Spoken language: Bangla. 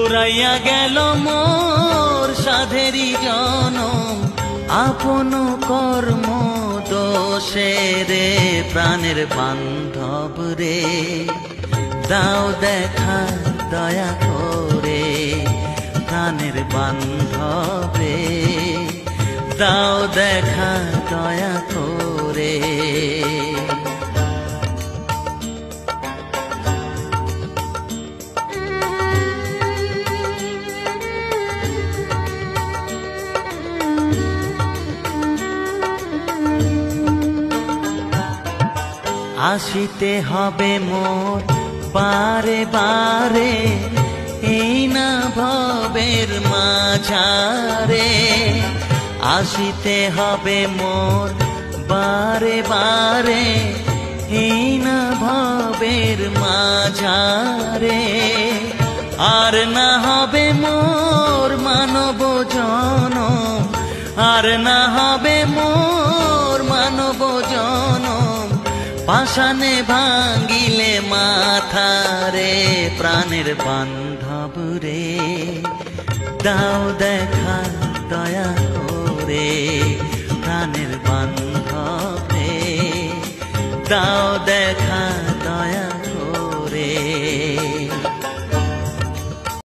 ফুরাইয়া গেল মোর সাধেরি জনম আপন কর্ম দোষে রে প্রাণের বান্ধব রে দাও দেখা দয়া করে প্রাণের বান্ধব রে দাও দেখা দয়া করে আসিতে হবে মোর বারে বারে এই না ভবের মাঝারে আসিতে হবে মোর বারে বারে এই না ভবের মাঝারে আর না হবে মোর মানব জনম আর না হবে মোর মানব জনম পাষাণে ভাঙিলে মাথা রে প্রাণের বান্ধব রে দাও দেখা দয়া করে প্রাণের বান্ধব রে দাও দেখা